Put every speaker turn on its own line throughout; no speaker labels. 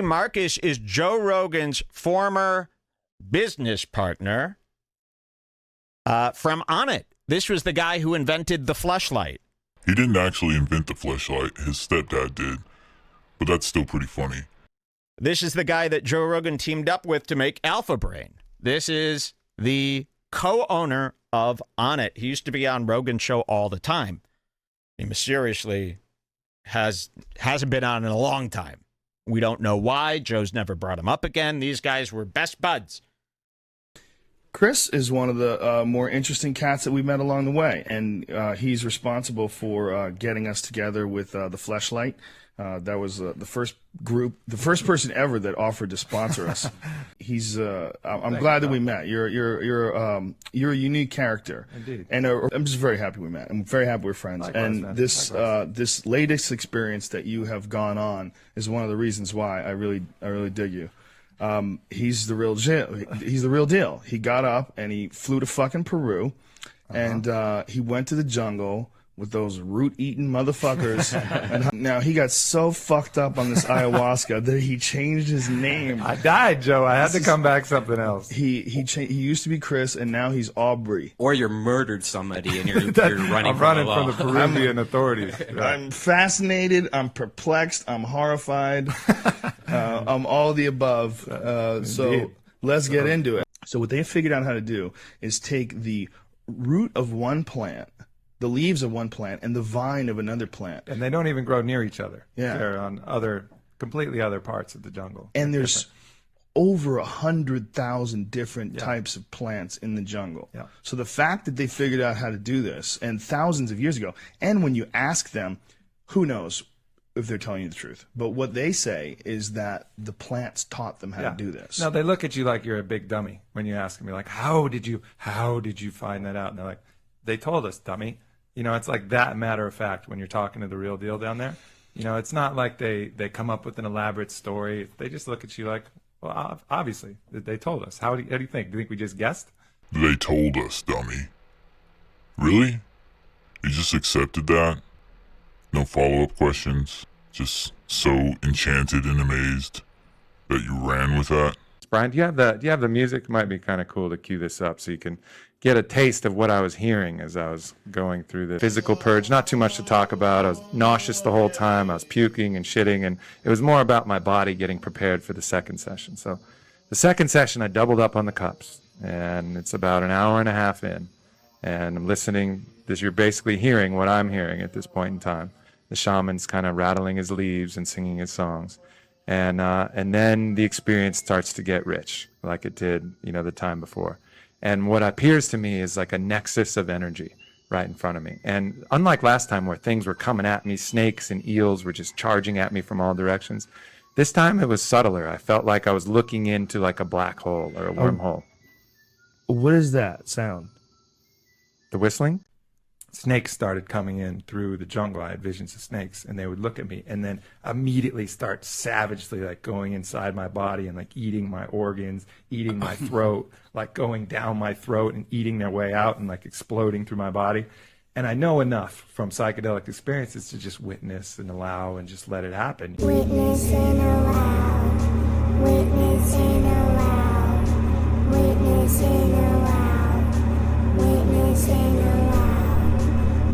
Aubrey Marcus is Joe Rogan's former business partner from On It. This was the guy who invented the fleshlight.
He didn't actually invent the fleshlight. His stepdad did. But that's still pretty funny.
This is the guy that Joe Rogan teamed up with to make Alpha Brain. This is the co-owner of On It. He used to be on Rogan's show all the time. He mysteriously hasn't been on in a long time. We don't know why. Joe's never brought him up again. These guys were best buds.
Chris is one of the more interesting cats that we met along the way, and he's responsible for getting us together with the Fleshlight. That was the first person ever that offered to sponsor us. I'm glad that we met. You're a unique character.
Indeed.
And I'm just very happy we met. I'm very happy we're friends.
Likewise,
and
man.
this latest experience that you have gone on is one of the reasons why I really dig you. He's the real deal. He's the real deal. He got up and he flew to fucking Peru, and he went to the jungle with those root-eating motherfuckers. And now he got so fucked up on this ayahuasca that he changed his name.
I died, Joe. I had to come back something else.
He used to be Chris, and now he's Aubrey.
Or you murdered somebody and you're running
I'm
from
running
the law.
from the Peruvian authorities. Right.
I'm fascinated. I'm perplexed. I'm horrified. I'm all the above. So let's get into it. So what they figured out how to do is take the root of one plant, the leaves of one plant, and the vine of another plant.
And they don't even grow near each other.
Yeah.
They're on completely other parts of the jungle.
And there's over 100,000 different types of plants in the jungle.
Yeah.
So the fact that they figured out how to do this, and thousands of years ago, and when you ask them, who knows if they're telling you the truth. But what they say is that the plants taught them how to do this.
No, they look at you like you're a big dummy when you ask them. You're like, how did you find that out? And they're like, they told us, dummy. You know, it's like that matter of fact when you're talking to the real deal down there. You know, it's not like they come up with an elaborate story. They just look at you like, well, obviously, they told us. How do you think? Do you think we just guessed?
They told us, dummy. Really? You just accepted that? No follow-up questions? Just so enchanted and amazed that you ran with that?
Brian, do you have the music? It might be kind of cool to cue this up so you can get a taste of what I was hearing as I was going through the physical purge. Not too much to talk about. I was nauseous the whole time. I was puking and shitting, and it was more about my body getting prepared for the second session. So the second session, I doubled up on the cups, and it's about an hour and a half in, and I'm listening. You're basically hearing what I'm hearing at this point in time. The shaman's kind of rattling his leaves and singing his songs. And then the experience starts to get rich, like it did, the time before. And what appears to me is like a nexus of energy right in front of me. And unlike last time where things were coming at me, snakes and eels were just charging at me from all directions, this time it was subtler. I felt like I was looking into like a black hole or a wormhole.
What is that sound?
The whistling? Snakes started coming in through the jungle. I had visions of snakes, and they would look at me and then immediately start savagely like going inside my body and like eating my organs, eating my throat, like going down my throat and eating their way out and like exploding through my body. And I know enough from psychedelic experiences to just witness and allow and just let it happen.
Witness and allow, witness and allow, witness and allow, witness and allow.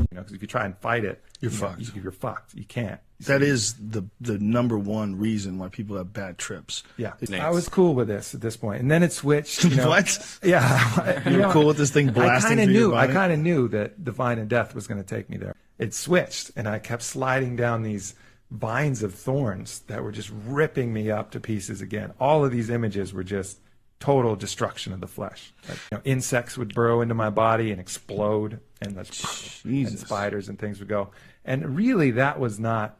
Because if you try and fight it,
You're fucked.
You're fucked. You can't.
That is the number one reason why people have bad trips.
Yeah,
Snakes.
I was cool with this at this point, and then it switched.
What?
Yeah,
You were cool with this thing blasting through your body?
I kind of knew that divine and death was going to take me there. It switched, and I kept sliding down these vines of thorns that were just ripping me up to pieces again. All of these images were just total destruction of the flesh. Like, insects would burrow into my body and explode, and and spiders and things would go. And really, that was not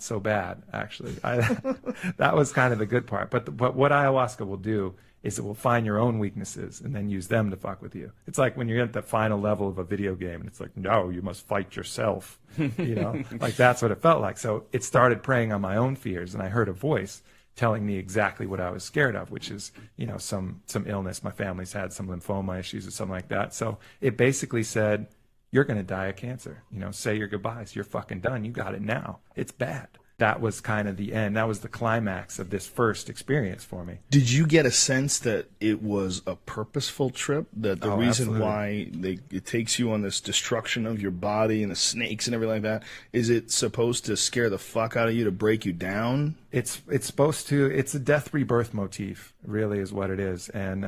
so bad, actually. That was kind of the good part. But what ayahuasca will do is it will find your own weaknesses and then use them to fuck with you. It's like when you're at the final level of a video game, and it's like, no, you must fight yourself. Like that's what it felt like. So it started preying on my own fears, and I heard a voice telling me exactly what I was scared of, which is, some illness. My family's had some lymphoma issues or something like that. So it basically said, you're going to die of cancer. Say your goodbyes. You're fucking done. You got it now. It's bad. that was kind of the end. That was the climax of this first experience for me.
Did you get a sense that it was a purposeful trip? That the reason
absolutely.
why it takes you on this destruction of your body and the snakes and everything like that, is it supposed to scare the fuck out of you, to break you down?
It's supposed to, it's a death rebirth motif, really is what it is. And,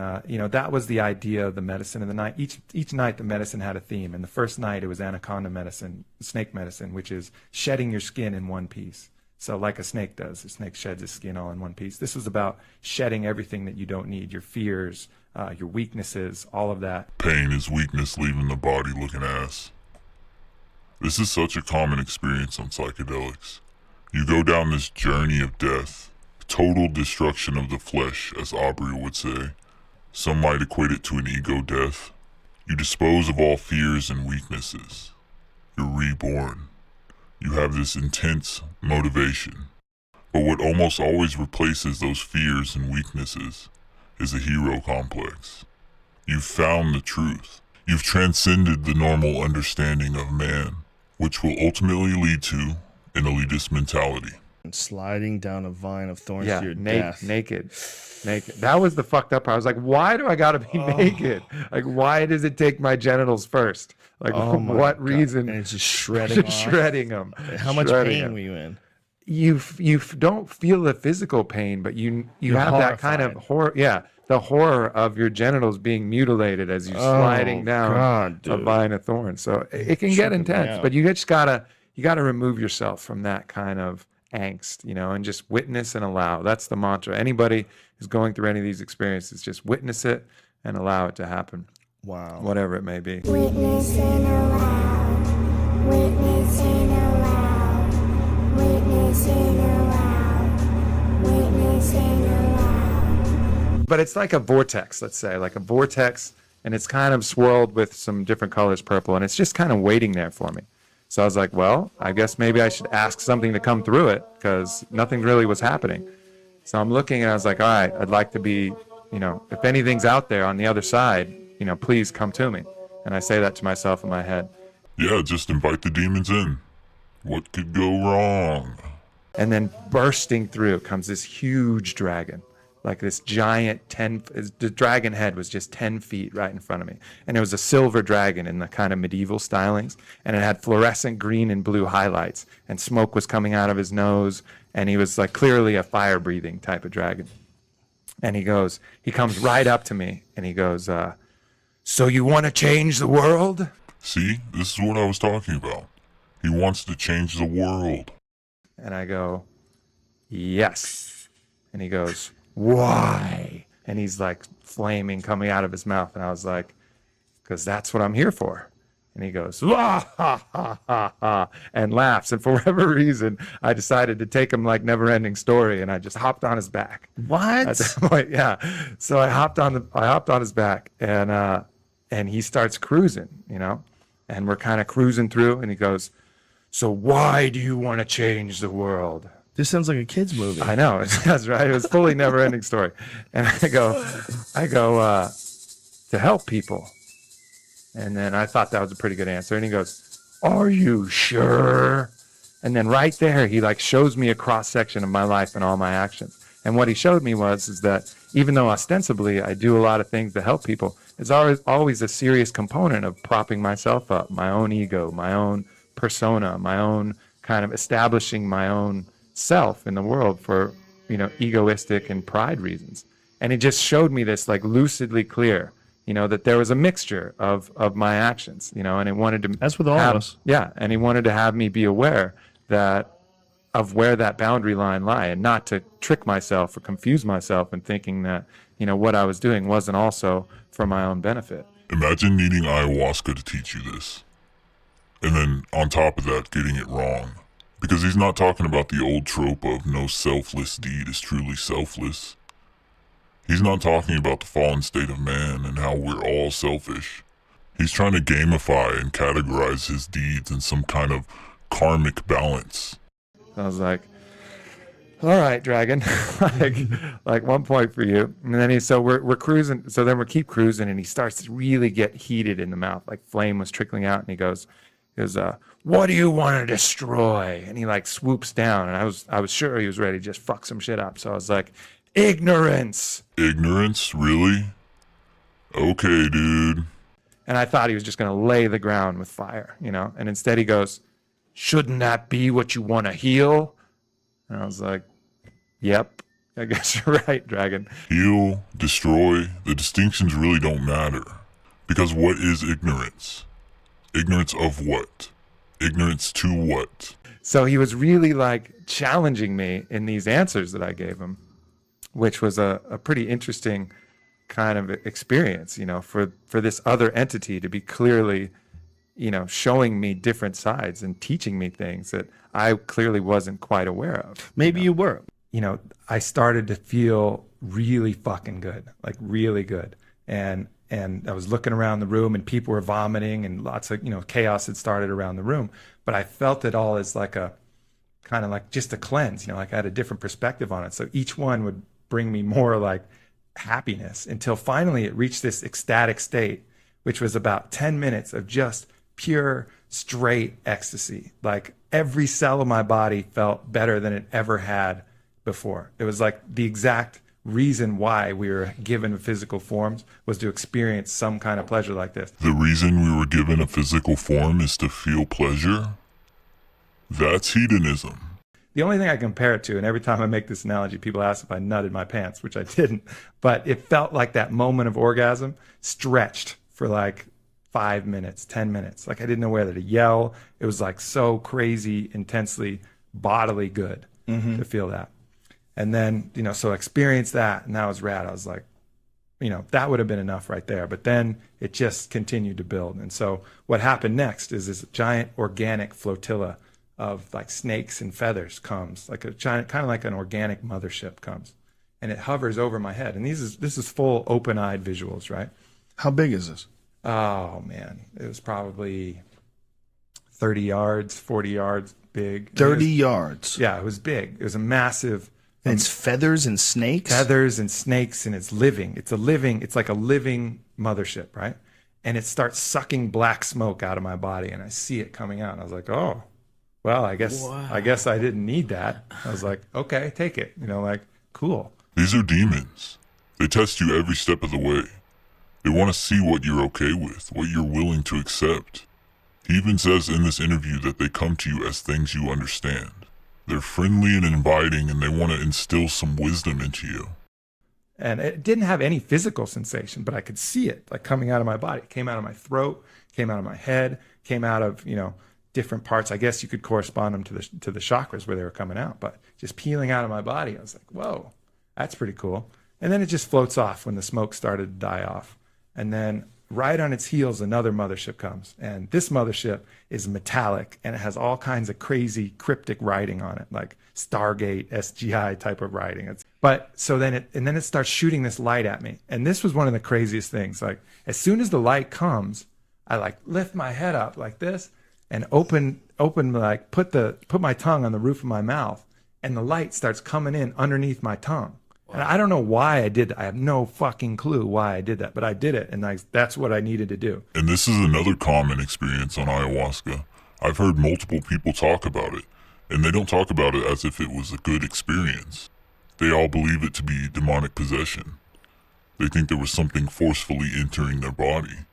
that was the idea of the medicine of the night. Each night the medicine had a theme. And the first night it was anaconda medicine, snake medicine, which is shedding your skin in one piece. So like a snake does, a snake sheds its skin all in one piece. This was about shedding everything that you don't need, your fears, your weaknesses, all of that.
Pain is weakness leaving the body looking ass. This is such a common experience on psychedelics. You go down this journey of death, total destruction of the flesh, as Aubrey would say. Some might equate it to an ego death. You dispose of all fears and weaknesses. You're reborn. You have this intense motivation. But what almost always replaces those fears and weaknesses is a hero complex. You've found the truth. You've transcended the normal understanding of man, which will ultimately lead to an elitist mentality.
And sliding down a vine of thorns
Yeah,
to your death.
naked. That was the fucked up part. I was like, why do I gotta be naked? Like, why does it take my genitals first? Like,
Oh
for
my
what
God.
reason?
And it's just shredding off.
Shredding them.
How much pain were you in?
You don't feel the physical pain, but you
You're
have that kind of
horrified.
horror. Yeah, the horror of your genitals being mutilated as you're sliding down
God,
a
dude.
vine of thorns. So it can get
Tripping me
intense,
out.
but you just gotta remove yourself from that kind of angst, and just witness and allow. That's the mantra. Anybody who's going through any of these experiences, just witness it and allow it to happen,
Wow.
whatever it may be.
Witness and allow. Witness and allow. Witness and allow. Witness and allow.
But it's like a vortex, let's say, like a vortex, and it's kind of swirled with some different colors, purple, and it's just kind of waiting there for me. So I was like, well, I guess maybe I should ask something to come through it, because nothing really was happening. So I'm looking and I was like, all right, I'd like to be, if anything's out there on the other side, please come to me. And I say that to myself in my head.
Yeah, just invite the demons in. What could go wrong?
And then bursting through comes this huge dragon, like this giant the dragon head was just 10 feet right in front of me. And it was a silver dragon in the kind of medieval stylings. And it had fluorescent green and blue highlights. And smoke was coming out of his nose. And he was like clearly a fire breathing type of dragon. And he comes right up to me and he goes, so you want to change the world?
See, this is what I was talking about. He wants to change the world.
And I go, yes. And he goes, why? And he's like flaming coming out of his mouth. And I was like, because that's what I'm here for. And he goes, "Wah, ha, ha, ha, ha," and laughs. And for whatever reason, I decided to take him like Never Ending Story, and I just hopped on his back.
What?
At that point, yeah. So I hopped on his back, and he starts cruising, and we're kind of cruising through, and he goes, so why do you want to change the world?
This sounds like a kid's movie.
I know, that's right. It was fully Never Ending Story. And I go, to help people. And then I thought that was a pretty good answer. And he goes, are you sure? And then right there, he like shows me a cross section of my life and all my actions. And what he showed me is that even though ostensibly I do a lot of things to help people, it's always a serious component of propping myself up, my own ego, my own persona, my own kind of establishing my own self in the world for, egoistic and pride reasons. And he just showed me this like lucidly clear, that there was a mixture of my actions, and it wanted to.
That's with all of us.
Yeah. And he wanted to have me be aware of where that boundary line lie, and not to trick myself or confuse myself and thinking that, what I was doing wasn't also for my own benefit.
Imagine needing ayahuasca to teach you this. And then on top of that, getting it wrong. Because he's not talking about the old trope of no selfless deed is truly selfless. He's not talking about the fallen state of man and how we're all selfish. He's trying to gamify and categorize his deeds in some kind of karmic balance.
I was like, all right, dragon, like 1 point for you. And then we're cruising. So then we keep cruising, and he starts to really get heated in the mouth, like flame was trickling out. And he goes, what do you want to destroy? And he like swoops down, and I was sure he was ready to just fuck some shit up. So I was like, ignorance.
Ignorance? Really? Okay, dude.
And I thought he was just going to lay the ground with fire, you know? And instead he goes, shouldn't that be what you want to heal? And I was like, yep, I guess you're right, Dragon.
Heal, destroy, the distinctions really don't matter. Because what is ignorance? Ignorance of what? Ignorance to what?
So he was really like challenging me in these answers that I gave him, which was a pretty interesting kind of experience, you know, for this other entity to be clearly, you know, showing me different sides and teaching me things that I clearly wasn't quite aware of.
Maybe you were.
You know, I started to feel really fucking good, like really good. And I was looking around the room and people were vomiting and lots of, you know, chaos had started around the room. But I felt it all as like a kind of like just a cleanse, you know, like I had a different perspective on it. So each one would bring me more like happiness until finally it reached this ecstatic state, which was about 10 minutes of just pure, straight ecstasy. Like every cell of my body felt better than it ever had before. It was like the exact reason why we were given physical forms was to experience some kind of pleasure like this.
The reason we were given a physical form is to feel pleasure? That's hedonism.
The only thing I compare it to, and every time I make this analogy, people ask if I nutted my pants, which I didn't, but it felt like that moment of orgasm stretched for like 5 minutes, 10 minutes. Like I didn't know whether to yell. It was like so crazy, intensely, bodily good to feel that. And then, you know, so I experienced that, and that was rad. I was like, you know, that would have been enough right there. But then it just continued to build. And so what happened next is this giant organic flotilla of like snakes and feathers comes, like a giant, kind of like an organic mothership comes, and it hovers over my head. And this is full open-eyed visuals, right?
How big is this?
Oh man, it was probably 30 yards, 40 yards big.
30 yards.
Yeah, it was big. It was a massive.
And it's feathers and snakes?
Feathers and snakes, and it's living. It's like a living mothership, right? And it starts sucking black smoke out of my body, and I see it coming out. And I was like, oh, well, I guess I didn't need that. I was like, okay, take it. You know, like, cool.
These are demons. They test you every step of the way. They want to see what you're okay with, what you're willing to accept. He even says in this interview that they come to you as things you understand. They're friendly and inviting, and they want to instill some wisdom into you.
And it didn't have any physical sensation, but I could see it like coming out of my body. It came out of my throat, came out of my head, came out of, you know, different parts. I guess you could correspond them to the chakras where they were coming out, but just peeling out of my body. I was like, whoa, that's pretty cool. And then it just floats off when the smoke started to die off. And then right on its heels, another mothership comes. And this mothership is metallic, and it has all kinds of crazy cryptic writing on it, like Stargate, SGI type of writing. But so then it starts shooting this light at me. And this was one of the craziest things. Like as soon as the light comes, I like lift my head up like this and open like put my tongue on the roof of my mouth, and the light starts coming in underneath my tongue. And I don't know why I did that. I have no fucking clue why I did that, but I did it, and that's what I needed to do.
And this is another common experience on ayahuasca. I've heard multiple people talk about it, and they don't talk about it as if it was a good experience. They all believe it to be demonic possession. They think there was something forcefully entering their body.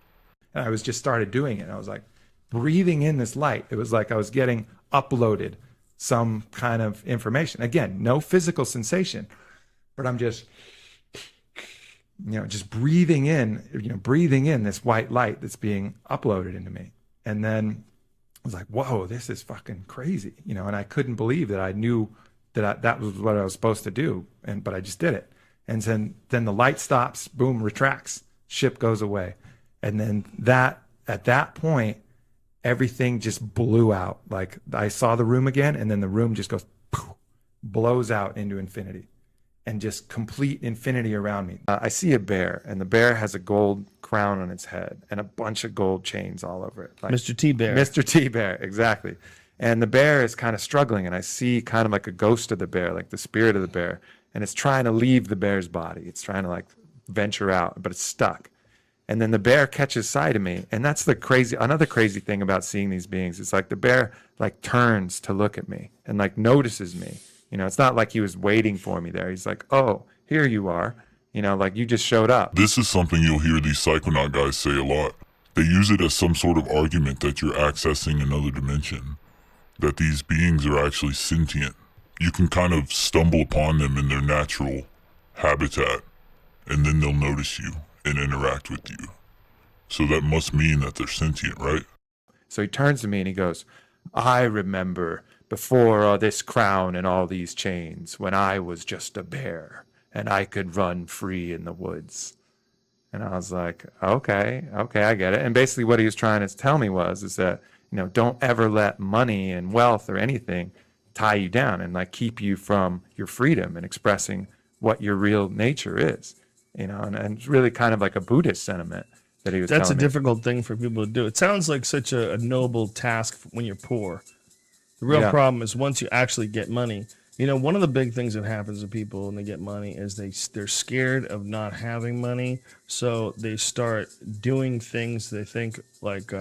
And I was just started doing it, and I was like breathing in this light. It was like I was getting uploaded some kind of information. Again, no physical sensation. But I'm just, you know, just breathing in this white light that's being uploaded into me. And then I was like, whoa, this is fucking crazy, you know, and I couldn't believe that I knew that that was what I was supposed to do. But I just did it. And then the light stops, boom, retracts, ship goes away. And then at that point, everything just blew out. Like I saw the room again, and then the room just goes, poof, blows out into infinity. And just complete infinity around me. I see a bear, and the bear has a gold crown on its head and a bunch of gold chains all over it. Like
Mr. T Bear.
Mr. T Bear, exactly. And the bear is kind of struggling, and I see kind of like a ghost of the bear, like the spirit of the bear, and it's trying to leave the bear's body. It's trying to like venture out, but it's stuck. And then the bear catches sight of me. And that's another crazy thing about seeing these beings. It's like the bear like turns to look at me and like notices me. You know, it's not like he was waiting for me there. He's like, oh, here you are. You know, like you just showed up.
This is something you'll hear these psychonaut guys say a lot. They use it as some sort of argument that you're accessing another dimension, that these beings are actually sentient. You can kind of stumble upon them in their natural habitat, and then they'll notice you and interact with you. So that must mean that they're sentient, right?
So he turns to me and he goes, I remember before all this crown and all these chains, when I was just a bear and I could run free in the woods. And I was like, okay, I get it. And basically what he was trying to tell me is that, you know, don't ever let money and wealth or anything tie you down and like keep you from your freedom and expressing what your real nature is, you know, and it's really kind of like a Buddhist sentiment that he was
That's a
telling me.
difficult thing for people to do. It sounds like such a noble task when you're poor. The real
Yeah.
problem is once you actually get money. You know, one of the big things that happens to people when they get money is they're scared of not having money, so they start doing things they think like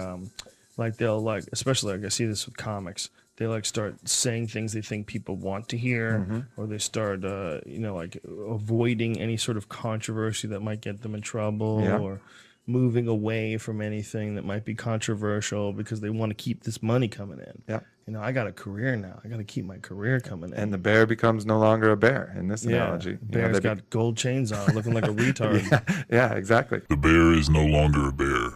they'll like, especially like I see this with comics. They like start saying things they think people want to hear, or they start you know, like avoiding any sort of controversy that might get them in trouble,
Yeah.
or moving away from anything that might be controversial because they want to keep this money coming in.
Yeah.
You know, I got a career now. I got to keep my career coming in.
And the bear becomes no longer a bear in this analogy. You know,
Bear's got gold chains on, looking like a retard.
yeah, exactly.
The bear is no longer a bear.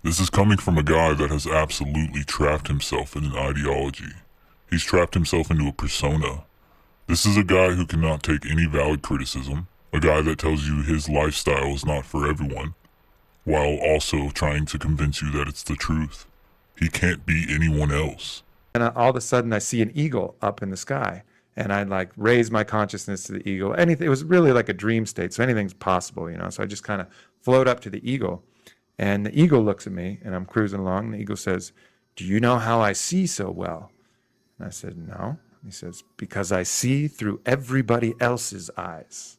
This is coming from a guy that has absolutely trapped himself in an ideology. He's trapped himself into a persona. This is a guy who cannot take any valid criticism, a guy that tells you his lifestyle is not for everyone, while also trying to convince you that it's the truth. He can't be anyone else.
And all of a sudden I see an eagle up in the sky, and I like raise my consciousness to the eagle. It was really like a dream state, so anything's possible, you know. So I just kind of float up to the eagle, and the eagle looks at me, and I'm cruising along, and the eagle says, do you know how I see so well? And I said, no. He says, because I see through everybody else's eyes.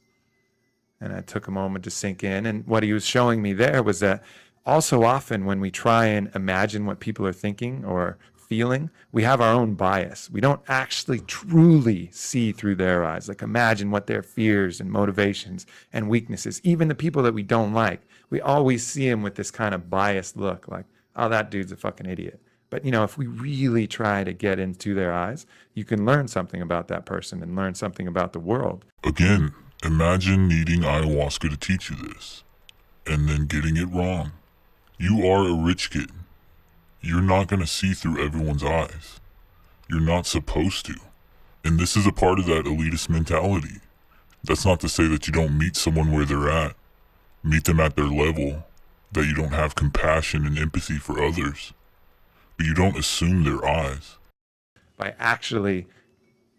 And I took a moment to sink in, and what he was showing me there was that also often when we try and imagine what people are thinking or feeling, we have our own bias. We don't actually truly see through their eyes, like imagine what their fears and motivations and weaknesses, even the people that we don't like, we always see them with this kind of biased look, like, oh, that dude's a fucking idiot. But, you know, if we really try to get into their eyes, you can learn something about that person and learn something about the world.
Again, imagine needing ayahuasca to teach you this, and then getting it wrong. You are a rich kid. You're not going to see through everyone's eyes. You're not supposed to. And this is a part of that elitist mentality. That's not to say that you don't meet someone where they're at. Meet them at their level. That you don't have compassion and empathy for others. But you don't assume their eyes.
By actually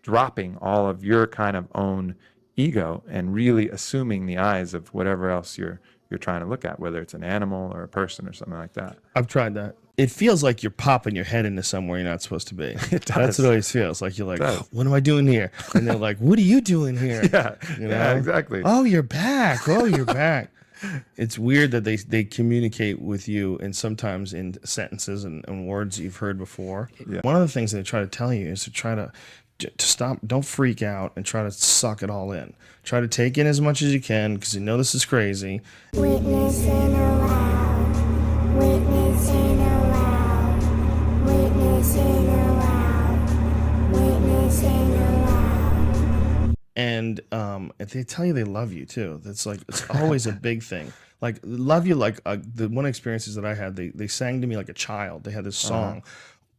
dropping all of your kind of own ego and really assuming the eyes of whatever else you're trying to look at, whether it's an animal or a person or something like that.
I've tried that. It feels like you're popping your head into somewhere you're not supposed to be.
It does.
That's what it always feels like. You're like,
does.
what am I doing here? And they're like, what are you doing here?
Yeah,
You
yeah,
know?
exactly.
Oh, you're back. Oh, you're back. It's weird that they communicate with you, and sometimes in sentences and words you've heard before.
Yeah.
One of the things they try to tell you is to try to stop, don't freak out, and try to suck it all in. Try to take in as much as you can, because you know this is crazy.
Witnessing aloud, witnessing aloud, witnessing aloud, witnessing aloud.
And if they tell you they love you too, that's like, it's always a big thing. Like, love you, like the one experiences that I had, they sang to me like a child. They had this song,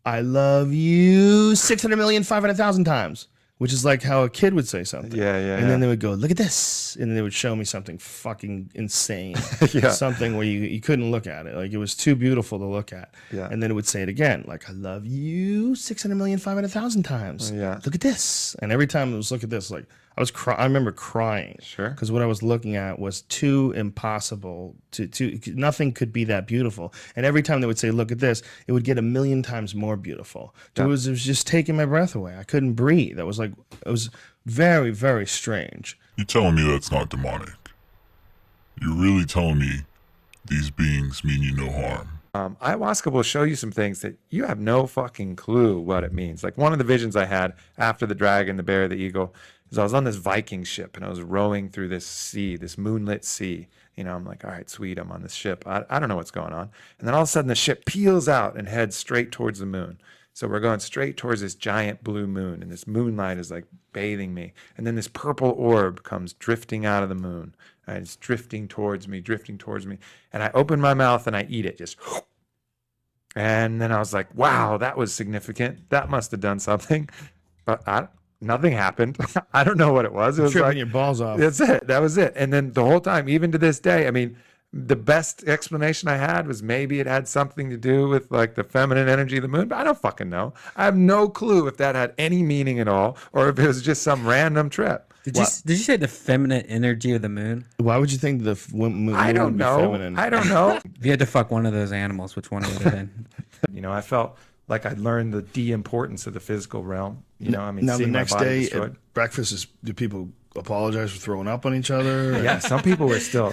I love you 600,500,000 times, which is like how a kid would say something.
Yeah.
And then they would go, look at this. And then they would show me something fucking insane.
Yeah.
Something where you couldn't look at it. Like, it was too beautiful to look at.
Yeah.
And then it would say it again, like, I love you 600,500,000 times.
Yeah.
Look at this. And every time it was look at this, like, I remember crying.
Sure.
Because what I was looking at was too impossible to nothing could be that beautiful. And every time they would say, look at this, it would get 1,000,000 times more beautiful.
Yeah.
It was just taking my breath away. I couldn't breathe. It was very, very strange.
You're telling me that's not demonic. You're really telling me These beings mean you no harm.
Ayahuasca will show you some things that you have no fucking clue what it means. Like one of the visions I had after the dragon, the bear, the eagle, is I was on this Viking ship and I was rowing through this sea, this moonlit sea. You know, I'm like, all right, sweet, I'm on this ship. I don't know what's going on. And then all of a sudden the ship peels out and heads straight towards the moon. So we're going straight towards this giant blue moon, and this moonlight is like bathing me. And then this purple orb comes drifting out of the moon. And it's drifting towards me. And I open my mouth and I eat it, just. And then I was like, wow, that was significant. That must have done something. But nothing happened. I don't know what it was. It was
Tripping
like,
your balls off.
that's it. That was it. And then the whole time, even to this day, I mean, the best explanation I had was maybe it had something to do with like the feminine energy of the moon, but I don't fucking know. I have no clue if that had any meaning at all or if it was just some random trip.
Did you say the feminine energy of the moon?
Why would you think the moon
I don't
would be
know.
feminine?
I don't know.
If you had to fuck one of those animals, which one would it have been?
You know, I felt like I'd learned the de-importance of the physical realm. You know, I mean,
Now the
seeing my
next
body
day
destroyed.
at breakfast, do people apologize for throwing up on each other?
Yeah, some people were still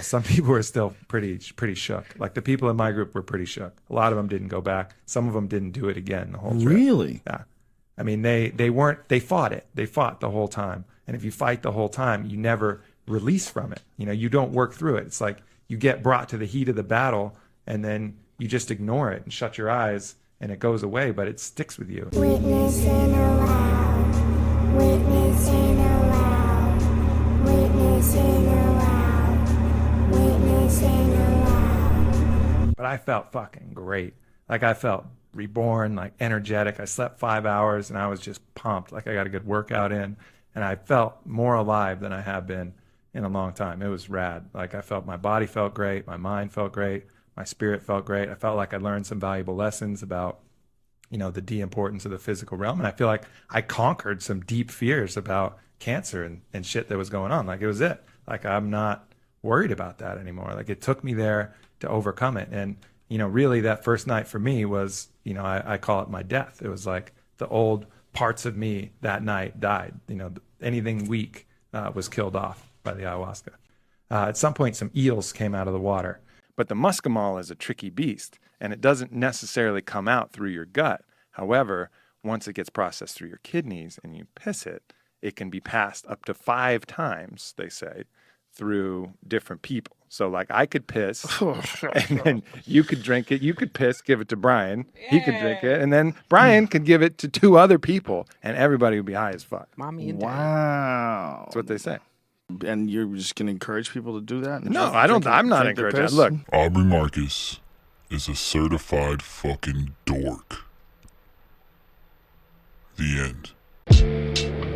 pretty shook. Like the people in my group were pretty shook. A lot of them didn't go back. Some of them didn't do it again the whole trip.
Really?
Yeah. I mean, they fought it. They fought the whole time. And if you fight the whole time, you never release from it. You know, you don't work through it. It's like you get brought to the heat of the battle and then you just ignore it and shut your eyes and it goes away, but it sticks with you.
Witnessing aloud, witnessing aloud, witnessing aloud, witnessing aloud.
But I felt fucking great. Like I felt reborn, like energetic. I slept 5 hours and I was just pumped. Like I got a good workout in and I felt more alive than I have been in a long time. It was rad. Like I felt my body felt great. My mind felt great. My spirit felt great. I felt like I learned some valuable lessons about, you know, the de-importance of the physical realm. And I feel like I conquered some deep fears about cancer and shit that was going on. Like it was it. Like I'm not worried about that anymore. Like it took me there to overcome it. And, you know, really that first night for me was, you know, I call it my death. It was like the old parts of me that night died. You know, anything weak was killed off by the ayahuasca. At some point, some eels came out of the water. But the muscimol is a tricky beast, and it doesn't necessarily come out through your gut. However, once it gets processed through your kidneys and you piss it, it can be passed up to 5 times, they say, through different people. So like I could piss and then you could drink it. You could piss, give it to Brian. He could drink it. And then Brian could give it to 2 other people and everybody would be high as fuck.
Mommy and Dad.
Wow.
That's what they say.
And you're just going to encourage people to do that?
No, I don't. I'm not
drink their
encouraging.
piss?
Look,
Aubrey Marcus is a certified fucking dork. The end.